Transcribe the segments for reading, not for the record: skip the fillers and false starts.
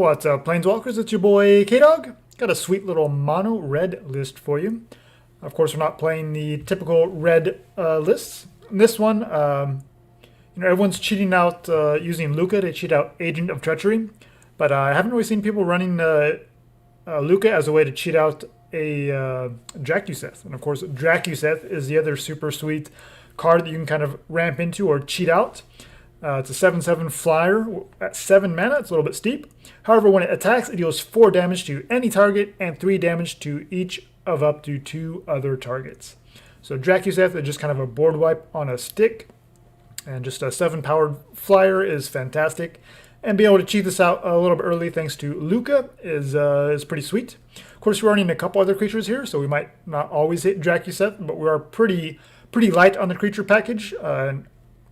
What's up, Planeswalkers? It's your boy K-Dog. Got a sweet little mono red list for you. Of course, we're not playing the typical red lists. In this one, everyone's cheating out using Lukka to cheat out Agent of Treachery, but I haven't really seen people running Lukka as a way to cheat out a Drakuseth. And of course, Drakuseth is the other super sweet card that you can kind of ramp into or cheat out. It's a 7/7 flyer at 7 mana. It's a little bit steep. However, when it attacks, it deals 4 damage to any target and 3 damage to each of up to 2 other targets. So Drakuseth is just kind of a board wipe on a stick. And just a 7 powered flyer is fantastic. And being able to cheat this out a little bit early thanks to Lukka is pretty sweet. Of course, we're running a couple other creatures here, so we might not always hit Drakuseth, but we are pretty light on the creature package.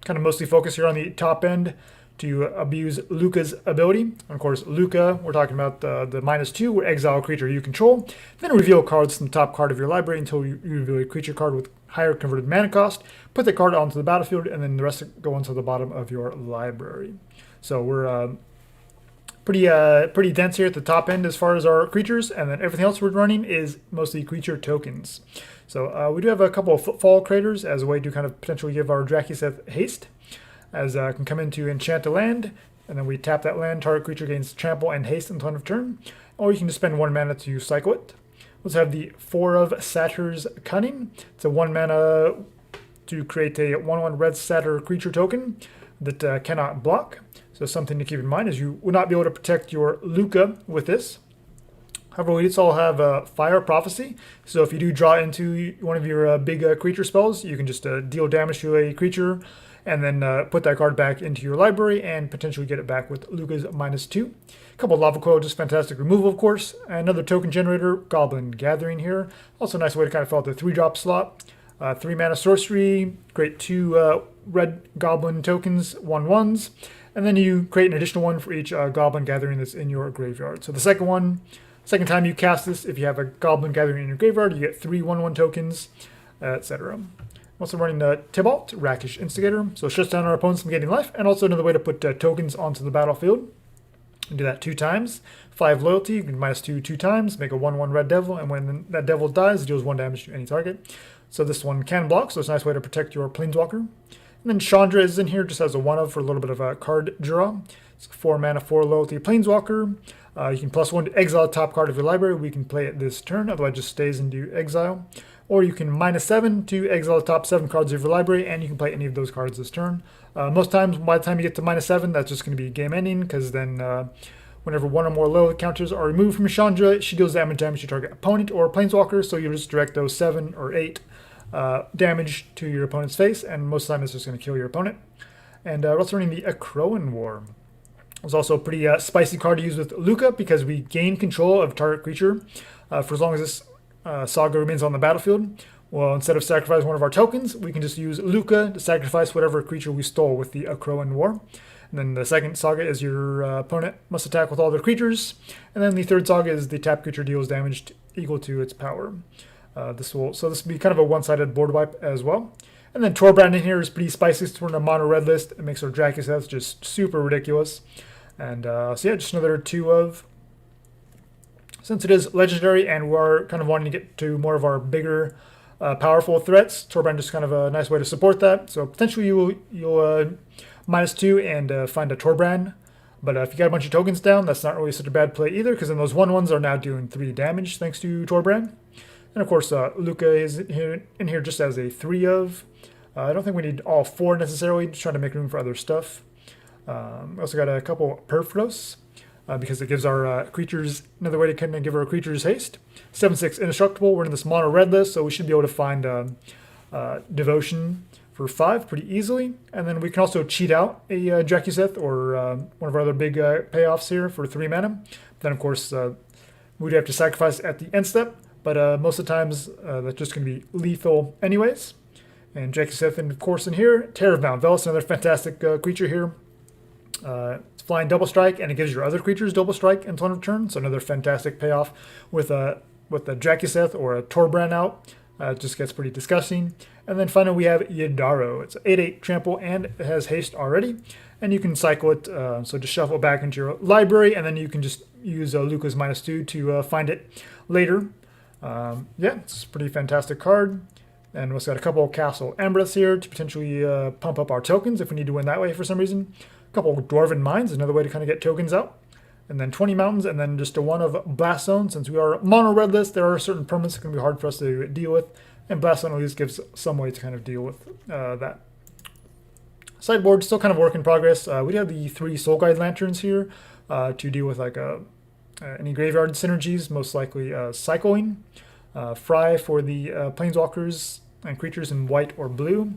Kind of mostly focus here on the top end to abuse Lukka's ability. And of course, Lukka, we're talking about the -2, where exile a creature you control, then reveal cards from the top card of your library until you reveal a creature card with higher converted mana cost, put the card onto the battlefield, and then the rest go onto the bottom of your library. So we're pretty dense here at the top end as far as our creatures, and then everything else we're running is mostly creature tokens. So we do have a couple of Footfall Craters as a way to kind of potentially give our Drakuseth haste, as can come in to enchant a land, and then we tap that land, target creature gains trample and haste until end of turn, or you can just spend 1 mana to cycle it. Let's have the 4 of Satyr's Cunning. It's a 1 mana to create a 1/1 red Satyr creature token that cannot block. So something to keep in mind is you will not be able to protect your Lukka with this. However, we just all have Fire Prophecy, so if you do draw into one of your big creature spells, you can just deal damage to a creature and then put that card back into your library and potentially get it back with Lukka's -2. A couple of Lava Coil, just fantastic removal, of course. Another token generator, Goblin Gathering here. Also a nice way to kind of fill out the 3-drop slot. 3 mana sorcery, create 2 red Goblin tokens, 1/1s, and then you create an additional one for each Goblin Gathering that's in your graveyard. So the second time you cast this, if you have a Goblin Gathering in your graveyard, you get 3 1/1 tokens, etc. I'm also running Tibalt, Rakish Instigator, so it shuts down our opponents from getting life, and also another way to put tokens onto the battlefield. And do that 2 times. 5 loyalty, you can -2 2 times, make a 1/1 red devil, and when that devil dies, it deals 1 damage to any target. So this one can block, so it's a nice way to protect your Planeswalker. And then Chandra is in here just as a 1-of for a little bit of a card draw. It's 4 mana, 4 loyalty Planeswalker. You can +1 to exile the top card of your library. We can play it this turn, otherwise it just stays into exile. Or you can -7 to exile the top 7 cards of your library, and you can play any of those cards this turn. Most times, by the time you get to -7, that's just going to be game ending, because then whenever 1 or more low counters are removed from Chandra, she deals damage to target opponent or Planeswalker, so you just direct those 7 or 8 damage to your opponent's face, and most of the time it's just going to kill your opponent. And we're also running the Akroan War. It's also a pretty spicy card to use with Lukka because we gain control of target creature for as long as this saga remains on the battlefield. Well, instead of sacrificing one of our tokens, we can just use Lukka to sacrifice whatever creature we stole with the Akroan War. And then the second saga is your opponent must attack with all their creatures. And then the third saga is the tap creature deals damage equal to its power. This will be kind of a one-sided board wipe as well. And then Torbran in here is pretty spicy. It's on a mono red list. It makes our Drakuseth just super ridiculous. And so yeah, just another 2 of. Since it is legendary and we're kind of wanting to get to more of our bigger, powerful threats, Torbran just kind of a nice way to support that. So potentially you'll -2 and find a Torbran. But if you got a bunch of tokens down, that's not really such a bad play either, because then those 1/1s are now doing 3 damage thanks to Torbran. And of course, Lukka is in here just as a 3 of. I don't think we need all 4 necessarily, just trying to make room for other stuff. We also got a couple Purphoros, because it gives our creatures another way to kind of give our creatures haste. 7/6 indestructible. We're in this mono red list, so we should be able to find Devotion for 5 pretty easily. And then we can also cheat out a Drakuseth or one of our other big payoffs here for 3 mana. Then of course we'd have to sacrifice at the end step, but most of the times that's just going to be lethal anyways. And Drakuseth, and of course in here, Terror of Mount Velus, another fantastic creature here. It's flying double strike, and it gives your other creatures double strike until end of turn. So another fantastic payoff with the Drakuseth or a Torbran out. It just gets pretty disgusting. And then finally we have Yidaro. It's 8/8 trample and it has haste already. and you can cycle it. So just shuffle it back into your library, and then you can just use Lukka's -2 to find it later. Yeah, it's a pretty fantastic card. And we've got a couple of Castle Embereths here to potentially pump up our tokens if we need to win that way for some reason. A couple of Dwarven Mines, another way to kind of get tokens out. And then 20 Mountains, and then just a 1 of Blast Zone. Since we are mono red list, there are certain permanents that can be hard for us to deal with. And Blast Zone at least gives some way to kind of deal with that. Sideboard, still kind of work in progress. We have the 3 Soul Guide Lanterns here to deal with like any graveyard synergies, most likely cycling. Fry for the planeswalkers and creatures in white or blue.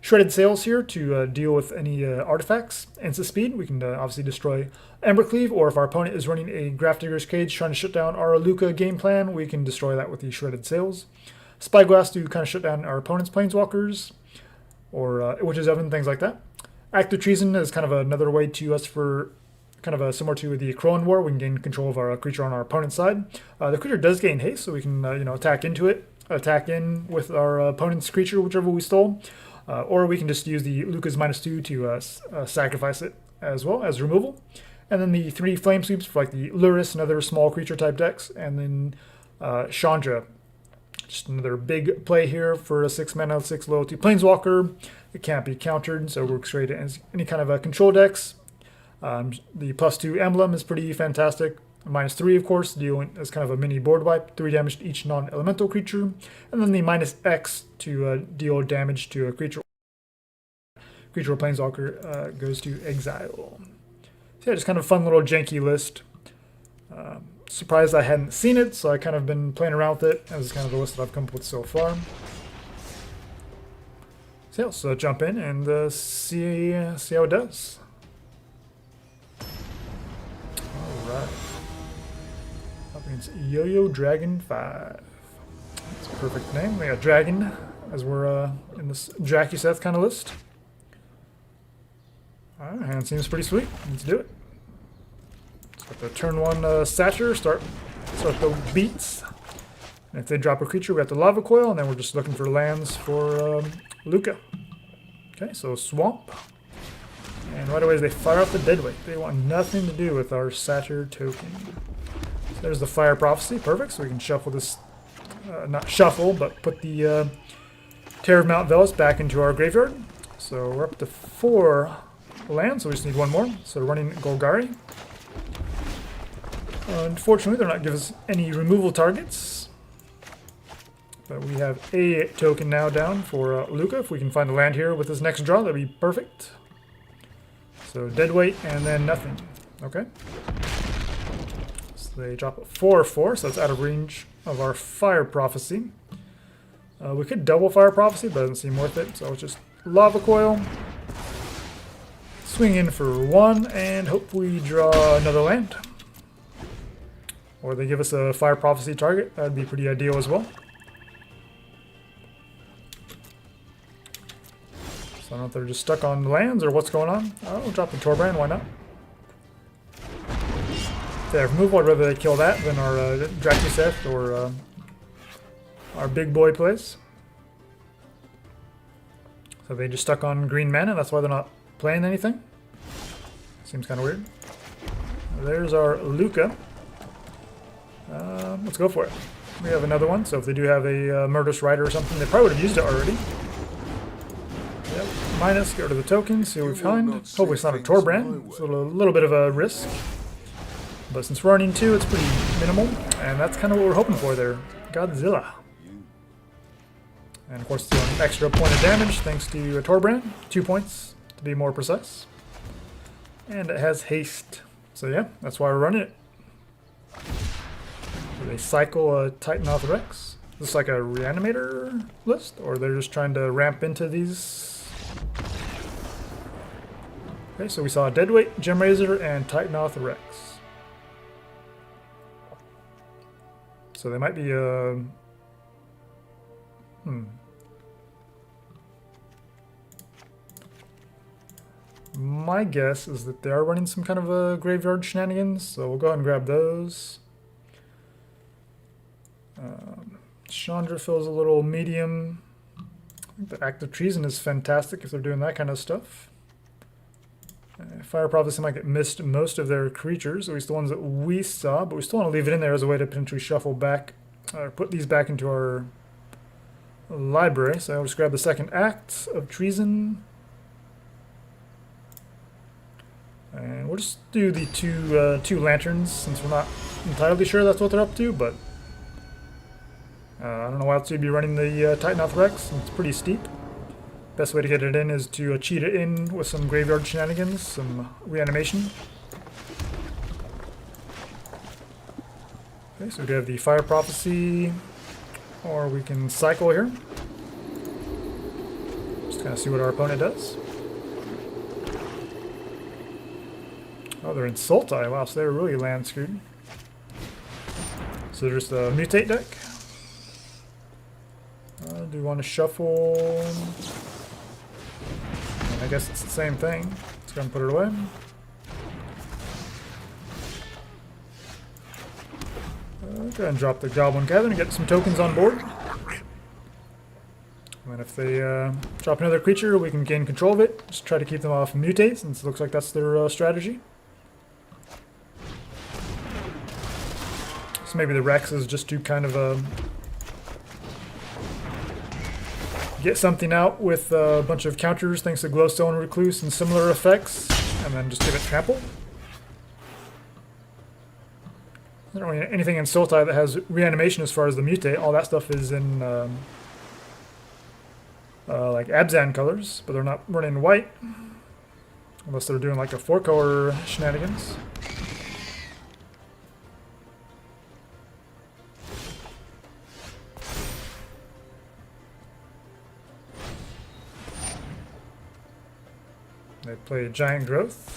Shredded Sails here to deal with any artifacts. Instant Speed, we can obviously destroy Embercleave, or if our opponent is running a Grafdigger's Cage trying to shut down our Lukka game plan, we can destroy that with the Shredded Sails. Spyglass to kind of shut down our opponent's planeswalkers, or Witch's Oven, things like that. Act of Treason is kind of another way to us for kind of similar to the Akroan War. We can gain control of our creature on our opponent's side. The creature does gain haste, so we can attack into it, attack in with our opponent's creature, whichever we stole. Or we can just use the Lukka's -2 to sacrifice it as well as removal. And then the 3 Flame Sweeps for like the Luris and other small creature type decks. And then Chandra, just another big play here for a 6 mana, 6 loyalty planeswalker. It can't be countered, so it works great as any kind of control decks. The +2 emblem is pretty fantastic. -3, of course, dealing as kind of a mini board wipe, 3 damage to each non-elemental creature, and then the -X to deal damage to a creature. Creature or planeswalker goes to exile. So yeah, just kind of a fun little janky list. Surprised I hadn't seen it, so I kind of been playing around with it. As kind of the list that I've come up with so far. So yeah, let's jump in and see how it does. Alright. Up against Yo-Yo Dragon 5. That's a perfect name. We got Dragon as we're in this Drakuseth kind of list. Alright, hand seems pretty sweet. Let's do it. Let's get the turn 1 Satyr, start the beats. And if they drop a creature, we got the Lava Coil, and then we're just looking for lands for Lukka. Okay, so Swamp. And right away they fire off the Deadweight. They want nothing to do with our Satyr token. So there's the Fire Prophecy, perfect. So we can shuffle this, not shuffle, but put the Terror of Mount Velus back into our graveyard. So we're up to 4 lands, so we just need 1 more. So running Golgari. Unfortunately, they're not giving us any removal targets. But we have a token now down for Lukka. If we can find the land here with this next draw, that'd be perfect. So Deadweight and then nothing. Okay. So they drop a 4/4, so that's out of range of our Fire Prophecy. We could double Fire Prophecy, but it doesn't seem worth it. So it's just Lava Coil. Swing in for 1 and hope we draw another land. Or they give us a Fire Prophecy target. That'd be pretty ideal as well. So I don't know if they're just stuck on lands or what's going on. Oh, we'll drop the Torbran, why not? If they have removal, I'd rather they kill that than our Drakuseth or our big boy plays. So they just stuck on green mana, that's why they're not playing anything. Seems kind of weird. There's our Lukka. Let's go for it. We have another one, so if they do have a Murderous Rider or something, they probably would have used it already. Yep. Minus, get rid of the token, see what we find. Hopefully it's not a Torbran. It's a little bit of a risk. But since we're running 2, it's pretty minimal. And that's kind of what we're hoping for there. Godzilla. And of course, it's an extra point of damage thanks to a Torbran. 2 points, to be more precise. And it has haste. So yeah, that's why we're running it. Do they cycle a Titanoth Rex? Is this like a Reanimator list? Or they're just trying to ramp into these? Okay, so we saw Deadweight, Gemrazor, and Titanoth Rex. So they might be My guess is that they are running some kind of a graveyard shenanigans, so we'll go ahead and grab those. Chandra feels a little medium. I think the Act of Treason is fantastic if they're doing that kind of stuff. Fire Prophet seemed like it missed most of their creatures, at least the ones that we saw, but we still want to leave it in there as a way to potentially shuffle back, or put these back into our library. So I'll just grab the second Act of Treason. And we'll just do the two lanterns, since we're not entirely sure that's what they're up to, but I don't know why else you'd be running the Titanoth Rex. It's pretty steep. Best way to get it in is to cheat it in with some graveyard shenanigans, some reanimation. Okay, so we have the Fire Prophecy, or we can cycle here. Just kind of see what our opponent does. Oh, they're in Sultai. Wow, so they're really land screwed. So there's the Mutate deck. Do we want to shuffle? I guess it's the same thing. Let's go and put it away. Go ahead and drop the Goblin Gathering and get some tokens on board. And then if they drop another creature, we can gain control of it. Just try to keep them off Mutate, since it looks like that's their strategy. So maybe the Rex is just to kind of get something out with a bunch of counters thanks to Glowstone Recluse and similar effects, and then just give it trample. There's not really anything in Sultai that has reanimation as far as the Mutate. All that stuff is in like Abzan colors, but they're not running white. Unless they're doing like a 4-color shenanigans. They play Giant Growth.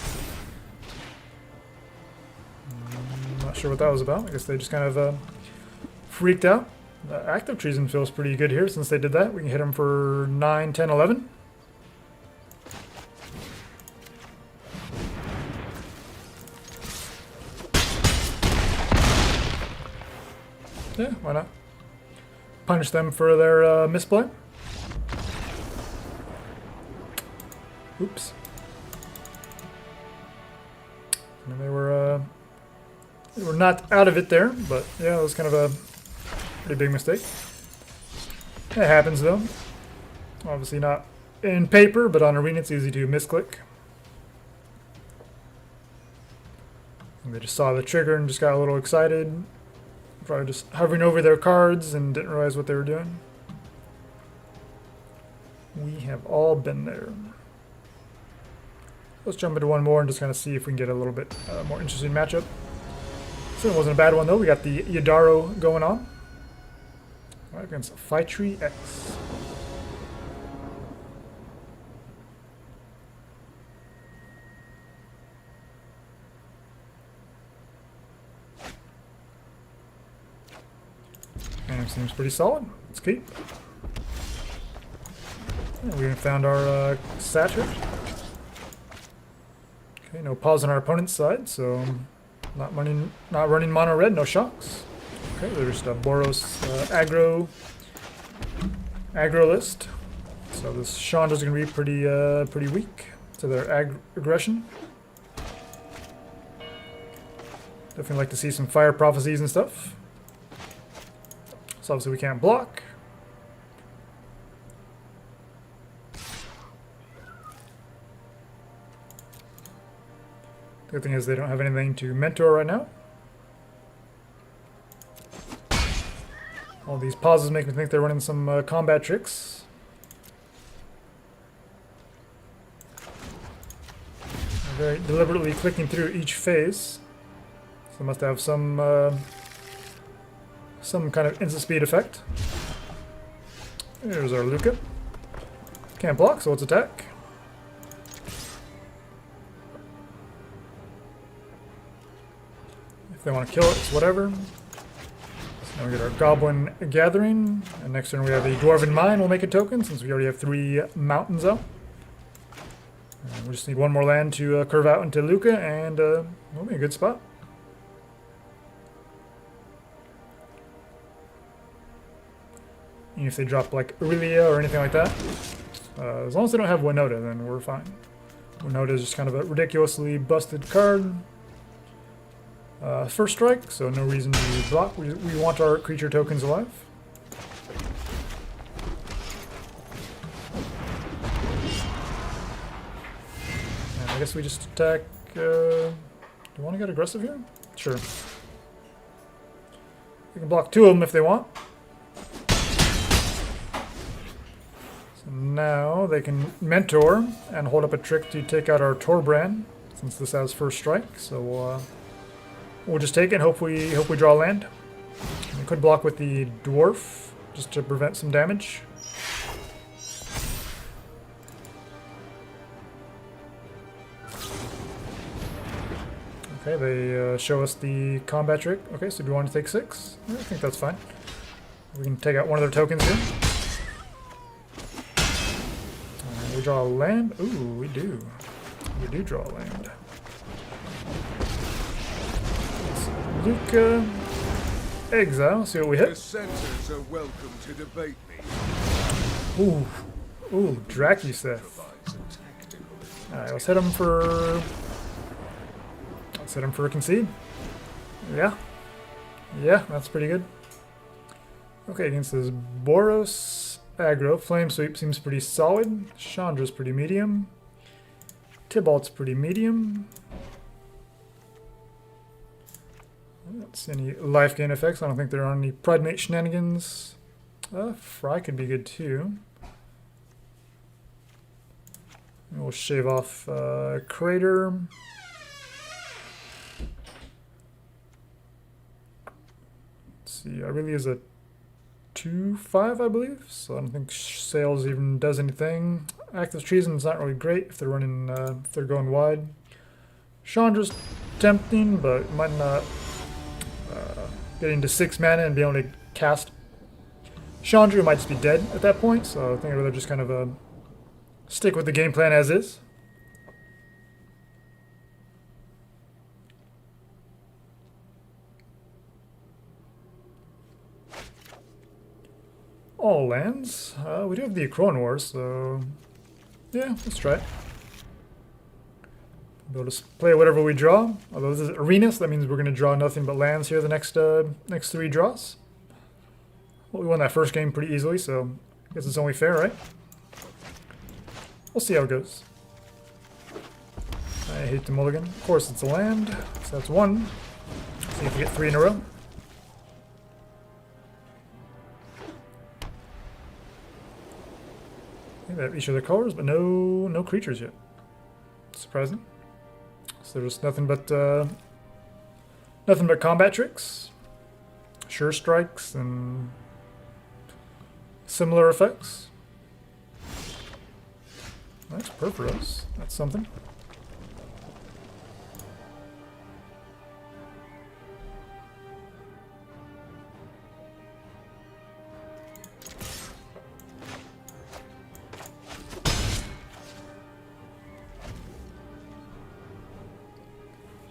Not sure what that was about. I guess they just kind of freaked out. Act of Treason feels pretty good here since they did that. We can hit them for 9, 10, 11. Yeah, why not? Punish them for their misplay. Oops. And they were not out of it there, but yeah, it was kind of a pretty big mistake. It happens though. Obviously not in paper, but on Arena it's easy to misclick. And they just saw the trigger and just got a little excited. Probably just hovering over their cards and didn't realize what they were doing. We have all been there. Let's jump into one more and just kind of see if we can get a little bit more interesting matchup. So it wasn't a bad one though. We got the Yidaro going on. Right, against Phytree X. And it seems pretty solid. Let's keep. And we found our Satyr. Okay, no pause on our opponent's side, so not running mono red, no shocks. Okay, there's the Boros aggro list. So this Chandra's gonna be pretty weak to their aggression. Definitely like to see some fire prophecies and stuff. So obviously we can't block. The good thing is they don't have anything to mentor right now. All these pauses make me think they're running some combat tricks. They're very deliberately clicking through each phase. So they must have some kind of instant speed effect. Here's our Lukka. Can't block, so let's attack. If they want to kill it, it's whatever. So now we get our Goblin Gathering, and next turn we have the Dwarven Mine. We'll make a token since we already have 3 mountains out. And we just need one more land to curve out into Lukka, and we'll be in a good spot. And if they drop like Aurelia or anything like that, as long as they don't have Winota, then we're fine. We know it is just kind of a ridiculously busted card. First strike, so no reason to block. We want our creature tokens alive. And I guess we just attack. Do you want to get aggressive here? Sure. We can block 2 of them if they want. So now they can mentor and hold up a trick to take out our Torbran, since this has first strike. So we'll just take it and hope we draw land. We could block with the dwarf just to prevent some damage. Okay, they show us the combat trick. Okay, so do we want to take 6? Yeah, I think that's fine. We can take out one of their tokens here. We draw a land. Ooh, we do. We do draw a land. Lukka. Exile. See what we hit. Dissenters are welcome to debate me. Ooh. Ooh, Drakuseth. Alright, let's hit him for... Let's hit him for a concede. Yeah. Yeah, that's pretty good. Okay, against this Boros aggro, Flame Sweep seems pretty solid. Chandra's pretty medium. Tibalt's pretty medium. I don't see any life gain effects. I don't think there are any Pride Mate shenanigans. Fry could be good too. We'll shave off Crater. Let's see, I really is a 2/5, I believe, so I don't think Sales even does anything. Act of Treason is not really great if they're running, if they're going wide. Chandra's tempting, but might not get into 6 mana and be able to cast Chandra might just be dead at that point, so I think I'd rather just kind of stick with the game plan as is. All lands. We do have the Akroan War, so yeah, let's try it. We'll just play whatever we draw. Although this is arena, so that means we're going to draw nothing but lands here the next 3 draws. Well, we won that first game pretty easily, so I guess it's only fair, right? We'll see how it goes. I hate the mulligan. Of course, it's a land, so that's 1. See if we get 3 in a row. They have each of their colors, but no creatures yet. Surprising. So there's nothing but combat tricks, sure strikes, and similar effects. Nice Purphoros. That's something.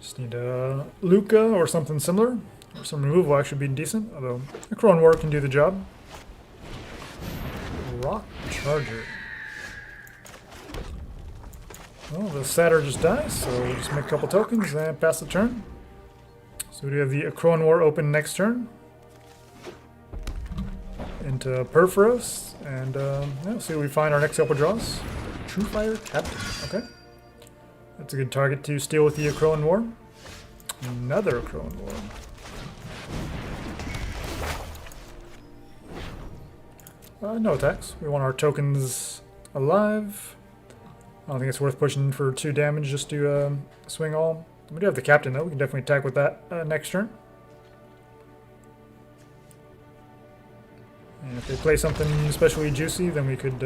Just need a Lukka or something similar, or some removal actually be decent, although Akroan War can do the job. Rock Charger. Well, the Satyr just dies, so we'll just make a couple tokens and pass the turn. So we have the Akroan War open next turn. Into Purphoros, and yeah, see what we find our next couple draws. True Fire Captain, okay. That's a good target to steal with the Akroan War. Another Akroan War. No attacks. We want our tokens alive. I don't think it's worth pushing for 2 damage just to swing all. We do have the captain though. We can definitely attack with that next turn. And if they play something especially juicy, then we could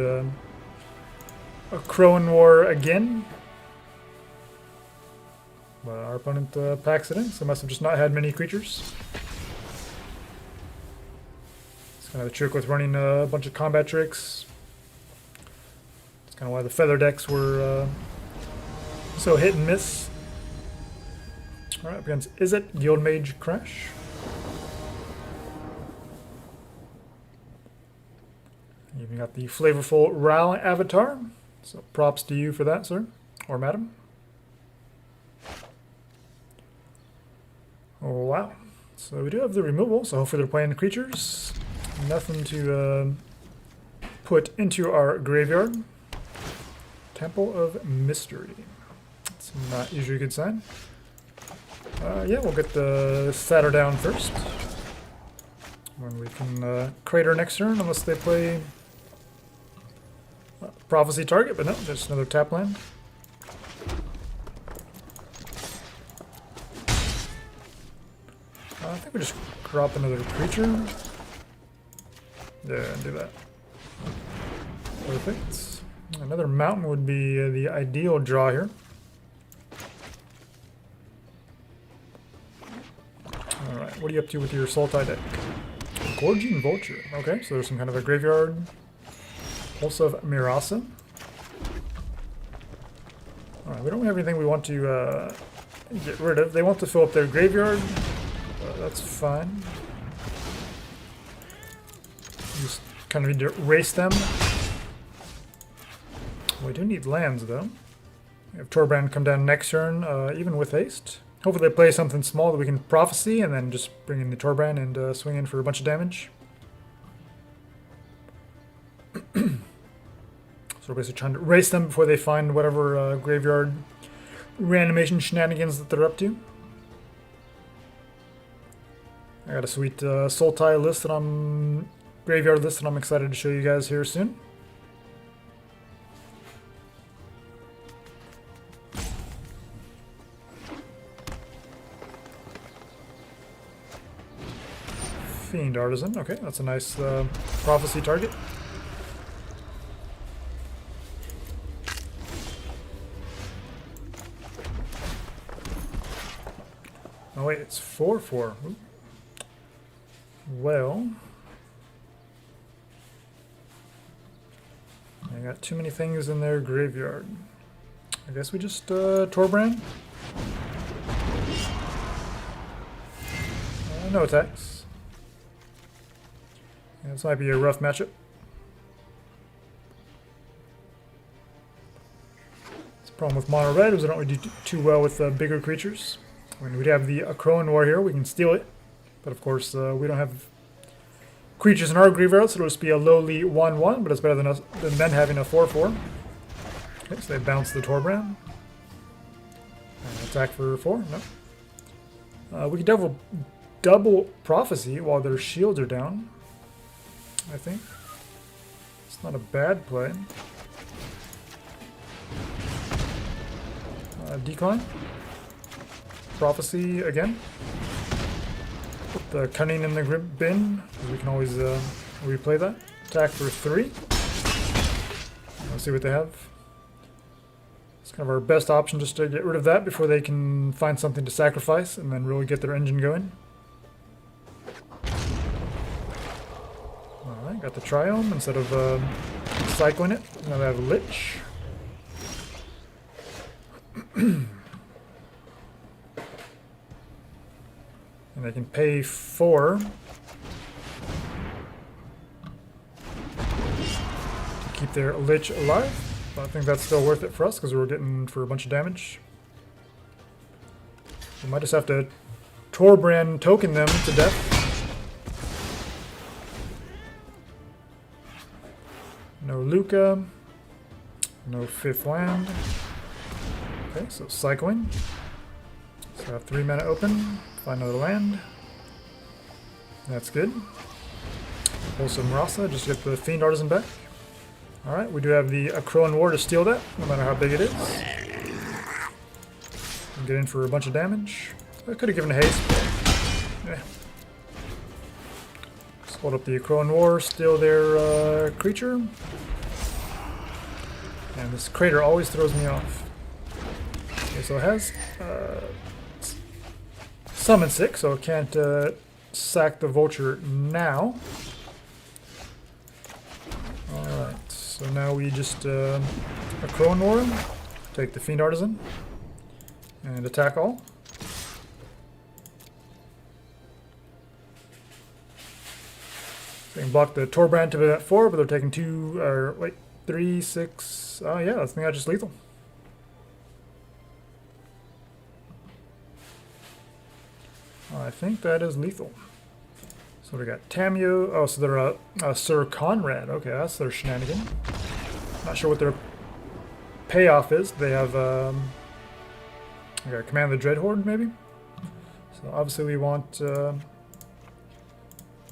Akroan War again. But our opponent packs it in, so must have just not had many creatures. It's kind of the trick with running a bunch of combat tricks. It's kind of why the feather decks were so hit and miss. Alright, up against Izzet, Guild Mage Crash. You've got the flavorful Ral avatar, so props to you for that, sir. Or madam. Oh, wow. So we do have the removal, so hopefully they're playing creatures. Nothing to put into our graveyard. Temple of Mystery. It's not usually a good sign. Yeah, we'll get the Satyr down first. When we can Crater next turn, unless they play Prophecy target, but no, just another tap land. I think we just drop another creature. Yeah, do that. Perfect. Another mountain would be the ideal draw here. Alright, what are you up to with your Sultai deck? Gorging Vulture. Okay, so there's some kind of a graveyard. Pulse of Mirasa. Alright, we don't have anything we want to get rid of. They want to fill up their graveyard. That's fine. Just kind of need to erase them. We do need lands, though. We have Torbran come down next turn, even with haste. Hopefully they play something small that we can Prophecy, and then just bring in the Torbran and swing in for a bunch of damage. So we're basically trying to erase them before they find whatever graveyard reanimation shenanigans that they're up to. I got a sweet Sultai list that graveyard list that I'm excited to show you guys here soon. Fiend Artisan, okay, that's a nice Prophecy target. Oh wait, it's 4/4. Ooh. Well, I got too many things in their graveyard. I guess we just Torbran. No attacks. Yeah, this might be a rough matchup. The problem with mono red is we don't really do too well with bigger creatures. When we'd have the Akroan War here, we can steal it. But of course, we don't have creatures in our graveyard, so it'll just be a lowly 1/1, but it's better than them having a 4/4. Okay, so they bounce the Torbran. Attack for 4? No. We can double Prophecy while their shields are down, I think. It's not a bad play. Decline. Prophecy again. Put the Cunning in the bin, because we can always replay that. Attack for 3. Let's see what they have. It's kind of our best option just to get rid of that before they can find something to sacrifice and then really get their engine going. Alright, got the Triome instead of cycling it. Now they have Lich. And they can pay 4 to keep their Lich alive. But I think that's still worth it for us because we're getting for a bunch of damage. We might just have to Torbran token them to death. No Lukka. No 5th land. Okay, so cycling. So I have 3 mana open. Find another land. That's good. Pull some Rasa, just get the Fiend Artisan back. Alright, we do have the Akroan War to steal that, no matter how big it is. Get in for a bunch of damage. I could have given a haste, but yeah. Just hold up the Akroan War, steal their creature. And this Crater always throws me off. Okay, so it has Summon 6, so it can't sack the Vulture now. Alright, so now we just Akroan War, take the Fiend Artisan, and attack all. They can block the Torbran to that 4, but they're taking 2, or wait, 3, 6. Oh yeah, that's not just lethal. I think that is lethal. So we got Tamio. Oh, so they're Sir Conrad. Okay, that's their shenanigan. Not sure what their payoff is. They have I got Command of the Dreadhorde, maybe. So obviously we want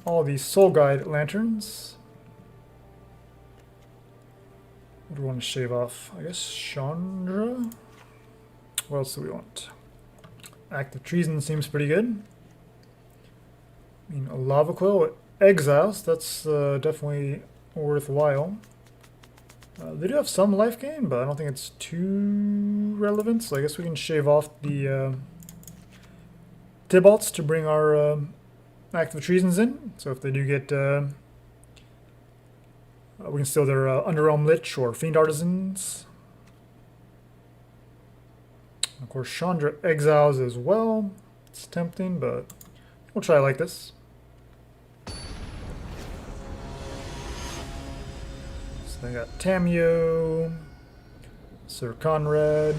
all these Soul Guide lanterns. What do we want to shave off? I guess Chandra. What else do we want? Act of Treason seems pretty good. I mean, a Lava Coil with Exiles, that's definitely worthwhile. They do have some life gain, but I don't think it's too relevant, so I guess we can shave off the Tibalts to bring our Act of Treasons in. So if they do get... we can steal their Underrealm Lich or Fiend Artisans. Of course, Chandra Exiles as well. It's tempting, but we'll try like this. So I got Tamio, Sir Conrad.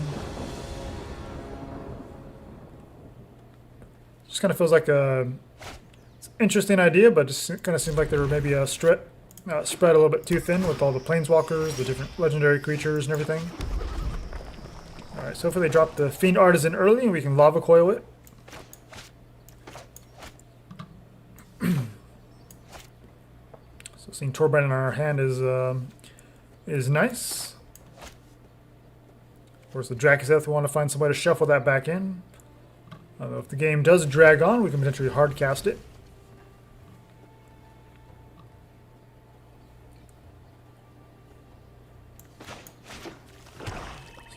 Just kind of feels like it's an interesting idea, but just kind of seems like they were maybe spread a little bit too thin with all the planeswalkers, the different legendary creatures, and everything. Alright, so hopefully they drop the Fiend Artisan early and we can Lava Coil it. So seeing Torbran in our hand is nice. Of course, the Drakuseth, we want to find some way to shuffle that back in. If the game does drag on, we can potentially hard cast it.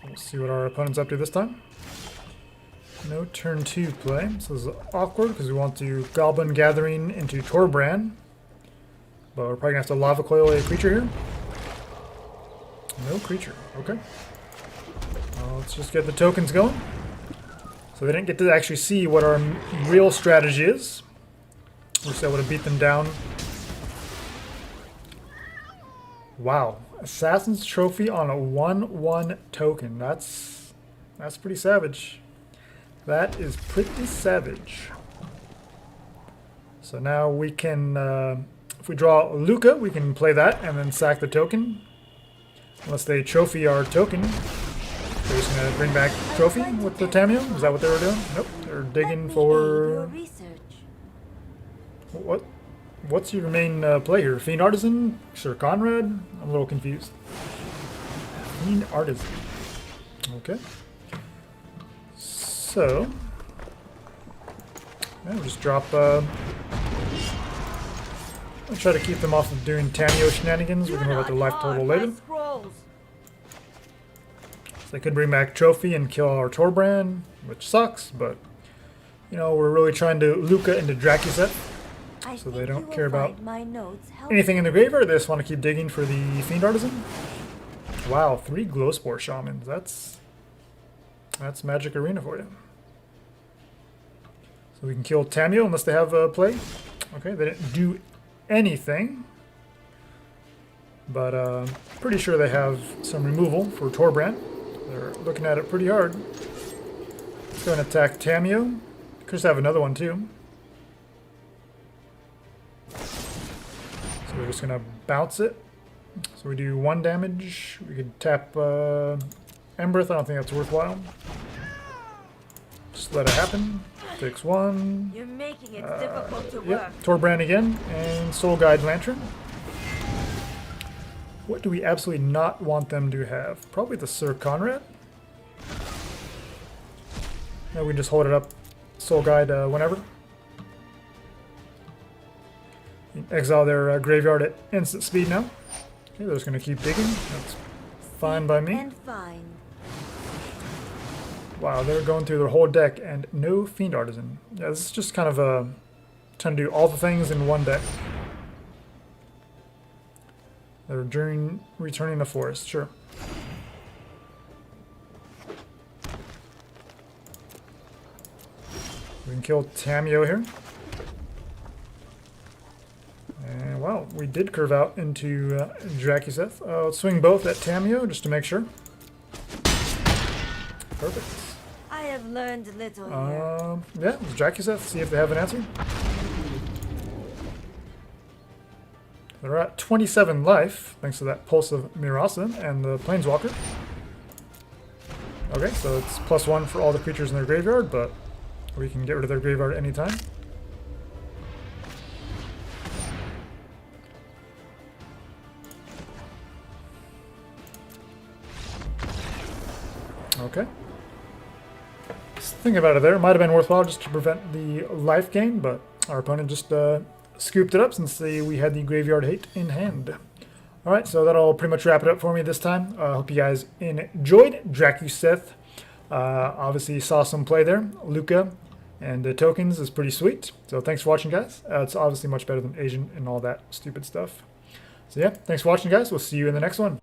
Let's see what our opponent's up to this time. No turn 2 play. So this is awkward because we want to Goblin Gathering into Torbran. But we're probably going to have to Lava Coil a creature here. No creature. Okay. Well, let's just get the tokens going. So they didn't get to actually see what our real strategy is. Wish I would have beat them down. Wow. Assassin's Trophy on a 1/1 token. That's pretty savage. That is pretty savage. So now we can, if we draw Lukka, we can play that and then sack the token. Unless they trophy our token. They're just going to bring back trophy with the Tamio? Is that what they were doing? Nope. They're digging for... What's your main play here? Fiend Artisan? Sir Conrad? I'm a little confused. Fiend Artisan. Okay. So... yeah, we'll just drop... I'll try to keep them off of doing Tamio shenanigans. We can worry about their life total later. So they could bring back trophy and kill our Torbran, which sucks, but... you know, we're really trying to Lukka into Drakuseth. So they don't care about anything in the graveyard. They just want to keep digging for the Fiend Artisan. Wow, 3 Glowspore Shamans. That's Magic Arena for you. So we can kill Tamio unless they have a play. Okay, they didn't do anything. But pretty sure they have some removal for Torbran. They're looking at it pretty hard. Let's go and attack Tamio. Could just have another one too. So we're just going to bounce it. So we do 1 damage. We could tap Embereth. I don't think that's worthwhile. Just let it happen. Takes 1. You're making it difficult to work. Yep. Torbran again. And Soul Guide Lantern. What do we absolutely not want them to have? Probably the Sir Conrad. No, we just hold it up. Soul Guide whenever. Exile their graveyard at instant speed now. Okay, they're just going to keep digging. That's fine by me. And fine. Wow, they're going through their whole deck and no Fiend Artisan. Yeah, this is just kind of trying to do all the things in one deck. They're returning the forest, sure. We can kill Tamio here. And wow, we did curve out into Drakuseth. Let's swing both at Tamio just to make sure. Perfect. I have I've learned little here. Yeah, it's Drakuseth. See if they have an answer. They're at 27 life, thanks to that Pulse of Mirasa and the Planeswalker. Okay, so it's +1 for all the creatures in their graveyard, but we can get rid of their graveyard anytime. Okay. Just thinking about it there, it might have been worthwhile just to prevent the life gain, but our opponent just scooped it up since we had the graveyard hate in hand. Alright, so that'll pretty much wrap it up for me this time. I hope you guys enjoyed. Drakuseth obviously saw some play there. Lukka and the tokens is pretty sweet. So thanks for watching, guys. It's obviously much better than Agen and all that stupid stuff. So yeah, thanks for watching, guys. We'll see you in the next one.